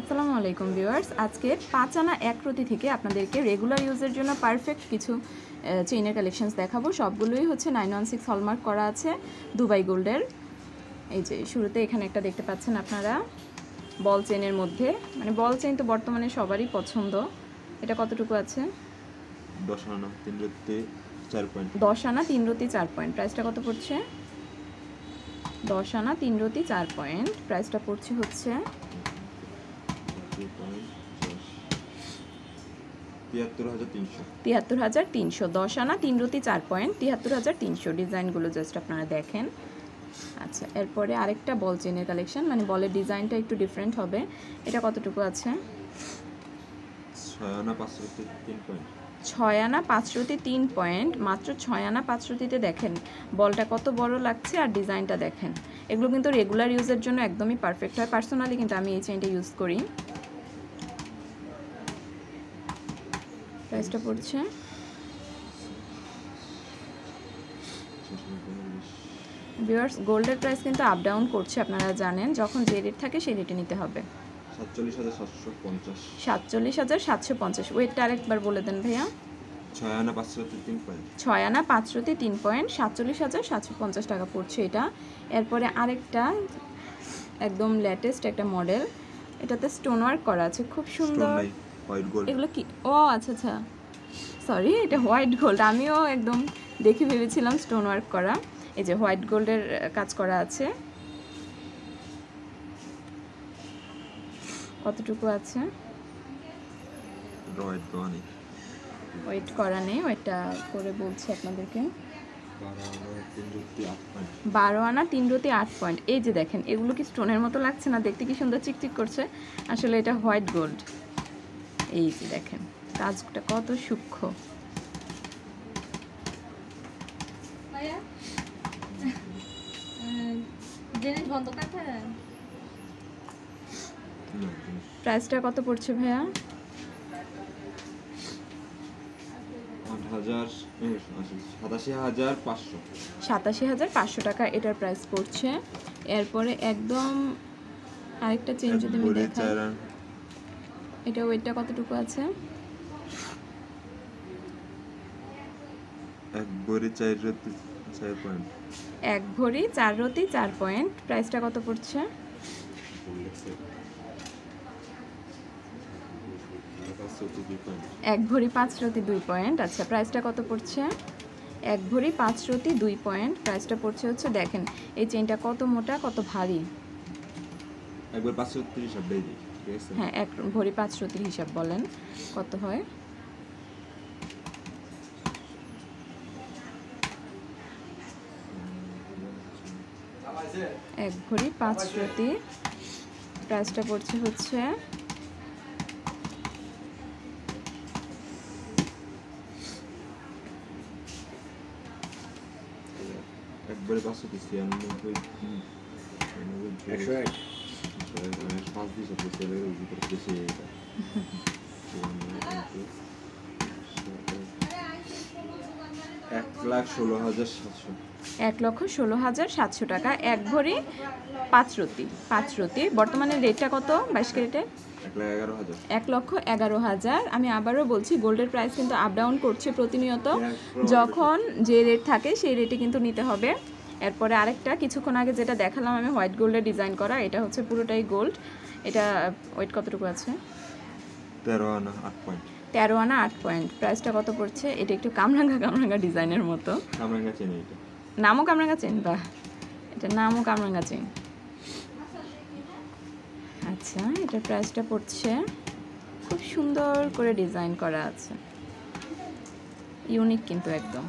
আসসালামু আলাইকুম ভিউয়ার্স, আজকে 5 আনা 1 প্রতি থেকে আপনাদেরকে রেগুলার ইউজের জন্য পারফেক্ট কিছু চেইনের কালেকশনস দেখাবো। সবগুলোই হচ্ছে 916 হলমার্ক করা আছে দুবাই গোল্ডের। এই যে শুরুতে এখানে একটা দেখতে পাচ্ছেন আপনারা বল চেইনের মধ্যে, মানে বল চেইন তো বর্তমানে সবারই পছন্দ। এটা কতটুকু আছে? 10 আনা 3 রতি 4 পয়েন্ট। 10 আনা 3 রতি 4 পয়েন্ট। প্রাইসটা কত পড়ছে? 10 আনা 3 রতি 4 পয়েন্ট। প্রাইসটা পড়ছে হচ্ছে 73,300। 10 আনা 3 রতি 4 পয়েন্ট 73,300। ডিজাইনগুলো জাস্ট আপনারা দেখেন। আচ্ছা, এরপরে আরেকটা বল চেনের কালেকশন, মানে বলের ডিজাইনটা একটু ডিফারেন্ট হবে। এটা কতটুকু আছে? 6 আনা 5 রতি 3 পয়েন্ট। 6 আনা 5 রতি 3 পয়েন্ট। মাত্র 6 আনা 5 রতিতে দেখেন বলটা কত বড় লাগছে আর ডিজাইনটা দেখেন। এগুলো কিন্তু রেগুলার ইউজের জন্য একদমই পারফেক্ট হয়। পার্সোনালি কিন্তু আমি এই চেইনটা ইউজ করি। প্রাইসটা পড়ছে ভিউয়ার্স, গোল্ডের প্রাইস কিন্তু আপ ডাউন করছে, আপনারা জানেন। যখন যে রেট থাকে সেই রেটে নিতে হবে। 47,750। ওয়েটটা আরেকবার বলে দেন ভাইয়া। 6 আনা 5 রতি 3 পয়েন্ট। 6 আনা 5 রতি 3 পয়েন্ট 47,750 টাকা পড়ছে এটা। এরপরে আরেকটা একদম লেটেস্ট একটা মডেল, এটাতে স্টোন ওয়ার্ক করা আছে, খুব সুন্দর। White gold. এগুলো কি? ও আচ্ছা আচ্ছা, সরি, এটা হোয়াইট গোল্ড। আমিও একদম দেখে ভেবেছিলাম স্টোন ওয়ার্ক করা। এই যে হোয়াইট গোল্ডের কাজ করা আছে। কতটুকু আছে? ওয়েট করা নেই, ওয়েটটা করে বলছি আপনাদেরকে। 12 আনা 3 রতি 8 পয়েন্ট। এই যে দেখেন, এগুলো কি স্টোনের মতো লাগছে না? দেখতে কি সুন্দর চিকচিক করছে। আসলে এটা হোয়াইট গোল্ড। এই যে দেখেন কাজটা কত সূক্ষ্ম। প্রাইসটা কত পড়ছে ভাইয়া? 87,500 টাকা এটার প্রাইস পড়ছে। এরপরে একদম আরেকটা চেন যদি আমি দেখাই, এটা ওয়েটটা কতটুকু আছে? 1 ভরি 4 রতি 4 পয়েন্ট। 1 ভরি 4 রতি 4 পয়েন্ট। প্রাইসটা কত পড়ছে? 1 ভরি 5 রতি 2 পয়েন্ট। আচ্ছা, প্রাইসটা কত পড়ছে? 1 ভরি 5 রতি 2 পয়েন্ট। প্রাইসটা পড়ছে হচ্ছে, দেখেন এই চেইনটা কত মোটা, কত ভারী। একবার 5 রতি হিসাব দেই দিই, ঠিক আছে? হ্যাঁ, 1 ভরি 5 রতির হিসাব বলেন কত হয়? এক ভরি 5 রতি। প্রাইসটা পড়ছে হচ্ছে একবারে 5 রতি 96 101 5 দিস আছে সেলের উপর বেশি এটা 1,16,700। 1,16,700 টাকা 1 ভরি 5 রতি। 5 রতি বর্তমানে রেটটা কত? 22 ক্যারেটে 1,11,000। আমি আবারও বলছি, গোল্ডের প্রাইস কিন্তু আপ ডাউন করছে প্রতিনিয়ত। যখন যে রেট থাকে সেই রেটে কিন্তু নিতে হবে। এরপরে আরেকটা কিছুক্ষণ আগে যেটা দেখালাম আমি, হোয়াইট গোল্ডের ডিজাইন করা, এটা হচ্ছে পুরোটাই গোল্ড। এটা ওয়েট কতটুকু আছে? 13 আনা 8 পয়েন্ট। 13 আনা 8 পয়েন্ট। প্রাইসটা কত পড়ছে? এটা একটু কামরাঙ্গা ডিজাইনের মতো। কামরাঙ্গা চেন, এটা নামও কামরাঙ্গা চেন। বাহ, এটা নামও কামরাঙ্গা চেন। আচ্ছা, এটার প্রাইসটা পড়ছে, খুব সুন্দর করে ডিজাইন করা আছে, ইউনিক কিন্তু একদম।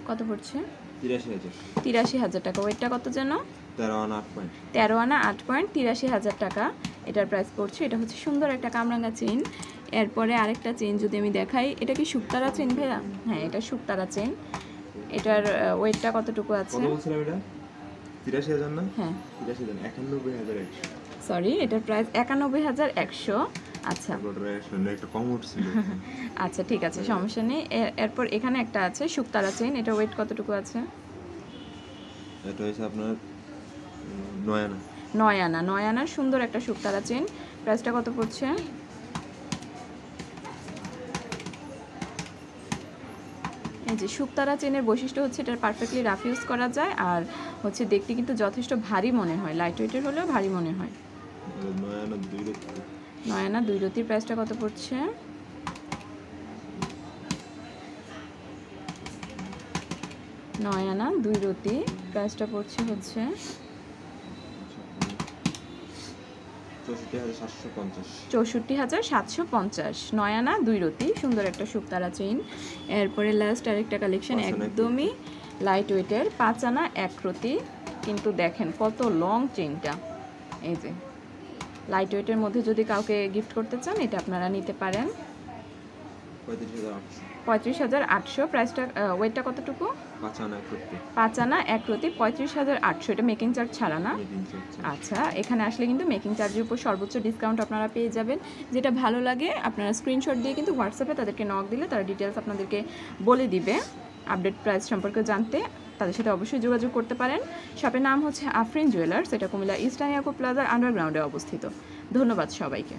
কত পড়ছে? 83,000 টাকা। ওয়েটটা কত যেন? 13 আনা 8 পয়েন্ট। 13 আনা 8 পয়েন্ট 83,000 টাকা এটার প্রাইস পড়ছে। এটা হচ্ছে সুন্দর একটা কামরাঙ্গা চেইন। এরপরে আরেকটা চেইন যদি আমি দেখাই, এটা কি শুকতারা চেইন ভাইয়া? হ্যাঁ, এটা শুকতারা চেইন। এটার ওয়েটটা কতটুকু আছে? কত বলছিলাম এটা? 83,000 না? হ্যাঁ, 83,000 91,100। সরি, এটার প্রাইস 91,100। আচ্ছা তারপরে একটা কম উঠছিল। আচ্ছা ঠিক আছে, সমস্যা নেই। এরপর এখানে একটা আছে শুকতারা চেইন, এটা ওয়েট কতটুকু আছে? এটা হচ্ছে আপনার 9 আনা। 9 আনা। 9 আনার সুন্দর একটা শুকতারা চেইন, প্রাইসটা কত পড়ছে? এই যে শুকতারা চেনের বৈশিষ্ট্য হচ্ছে এটার পারফেক্টলি রাফ ইউজ করা যায়, আর হচ্ছে দেখতে কিন্তু যথেষ্ট ভারী মনে হয়, লাইট ওয়েটের হলেও ভারী মনে হয়। 9 আনা 2 রতি। 9 আনা 2 রতির প্রাইসটা কত পড়ছে? 9 আনা 2 রতি প্রাইসটা পড়ছে হচ্ছে 64,750। 64,750। 9 আনা 2 রতি, সুন্দর একটা শুকতারা চেইন। এরপরে লাস্ট আরেকটা কালেকশন, 5 আনা একদমই লাইট ওয়েটের 5 আনা 1 রতি, কিন্তু দেখেন কত লং চেইনটা। এই যে লাইট ওয়েটের মধ্যে যদি কাউকে গিফট করতে চান এটা আপনারা নিতে পারেন। 35,800। 35,800 প্রাইসটা। ওয়েটটা কতটুকু? 5 আনা 1 রতি। 5 আনা 1 রতি 35,800, এটা মেকিং চার্জ ছাড়া না? আচ্ছা, এখানে আসলে কিন্তু মেকিং চার্জের উপর সর্বোচ্চ ডিসকাউন্ট আপনারা পেয়ে যাবেন। যেটা ভালো লাগে আপনারা স্ক্রিনশট দিয়ে কিন্তু হোয়াটসঅ্যাপে তাদেরকে নক দিলে তারা ডিটেলস আপনাদেরকে বলে দিবে। আপডেট প্রাইস সম্পর্কে জানতে তাদের সাথে অবশ্যই যোগাযোগ করতে পারেন। শপের নাম হচ্ছে আফরিন জুয়েলার্স, এটা কুমিল্লা ইস্টার্ন ইয়াকুব প্লাজার আন্ডারগ্রাউন্ডে অবস্থিত। ধন্যবাদ সবাইকে।